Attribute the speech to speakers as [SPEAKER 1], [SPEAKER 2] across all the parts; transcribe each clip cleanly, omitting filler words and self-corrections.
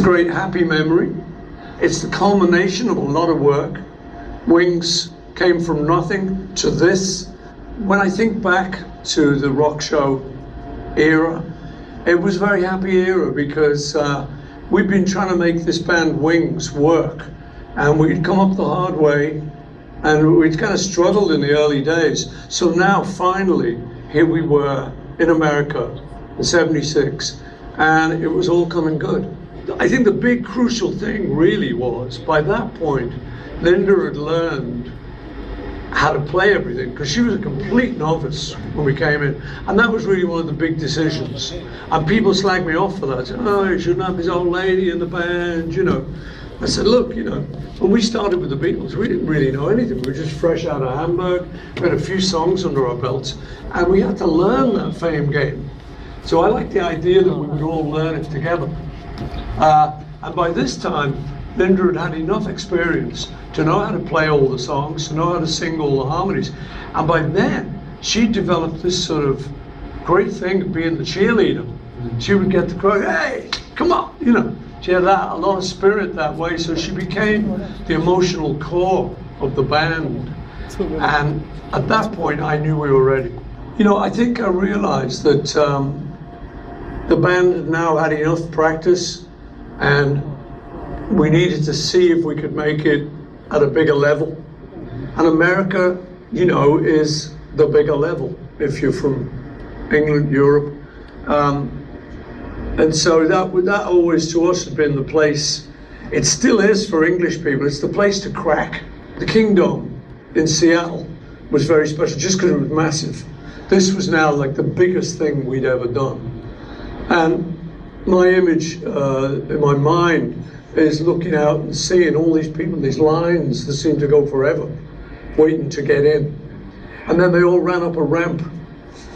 [SPEAKER 1] great happy memory. It's the culmination of a lot of work. Wings came from nothing to this. When I think back to the Rockshow era, it was a very happy era because we'd been trying to make this band Wings work, and we'd come up the hard way, and we'd kind of struggled in the early days. So now finally, here we were in America in '76, and it was all coming good. I think the big crucial thing really was, by that point, Linda had learned how to play everything, because she was a complete novice when we came in, and that was really one of the big decisions. And people slagged me off for that, said, oh, you shouldn't have this old lady in the band, you know. I said, look, you know, when we started with the Beatles, we didn't really know anything. We were just fresh out of Hamburg, we had a few songs under our belts, and we had to learn that fame game. So I like the idea that we would all learn it together. And by this time, Linda had had enough experience to know how to play all the songs, to know how to sing all the harmonies. And by then, she developed this sort of great thing of being the cheerleader. She would get the crowd, hey, come on, you know. She had a lot of spirit that way, so she became the emotional core of the band. And at that point, I knew we were ready. You know, I think I realized that the band had now had enough practice, and we needed to see if we could make it at a bigger level. And America, you know, is the bigger level if you're from England, Europe. And so that always to us has been the place. It still is for English people. It's the place to crack. The Kingdom in Seattle was very special just because it was massive. This was now like the biggest thing we'd ever done. And my image in my mind is looking out and seeing all these people, these lines that seem to go forever, waiting to get in. And then they all ran up a ramp.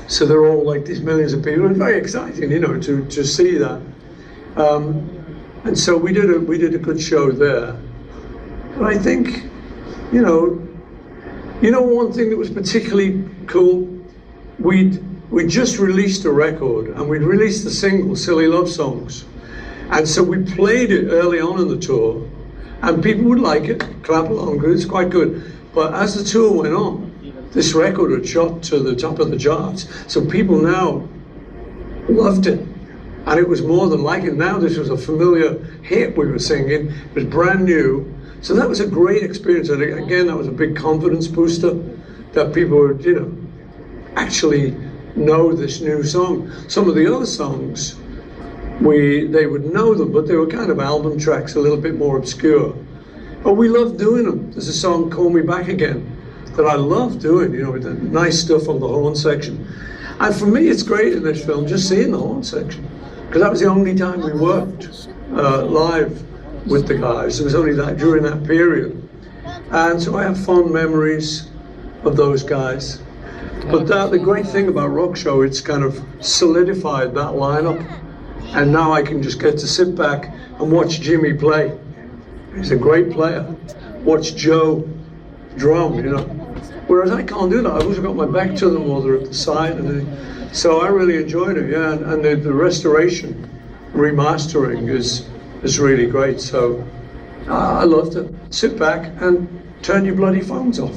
[SPEAKER 1] So they're all like these millions of people. It was very exciting, you know, to see that. And so we did a good show there. But I think, you know, one thing that was particularly cool, we just released a record, and we'd released the single, Silly Love Songs. And so we played it early on in the tour, and people would like it, clap along, because it's quite good. But as the tour went on, this record had shot to the top of the charts. So people now loved it. And it was more than like it. Now this was a familiar hit we were singing. It was brand new. So that was a great experience. And again, that was a big confidence booster, that people would, you know, actually know this new song. Some of the other songs, they would know them, but they were kind of album tracks, a little bit more obscure. But we loved doing them. There's a song, Call Me Back Again, that I love doing, you know, with the nice stuff on the horn section. And for me, it's great in this film, just seeing the horn section, because that was the only time we worked live with the guys. It was only that during that period. And so I have fond memories of those guys. But the great thing about Rockshow, it's kind of solidified that lineup. And now I can just get to sit back and watch Jimmy play. He's a great player. Watch Joe drum, you know. Whereas I can't do that. I've always got my back to them, or they're at the side. So I really enjoyed it, yeah. And the restoration, remastering is really great. So I loved it. Sit back and turn your bloody phones off.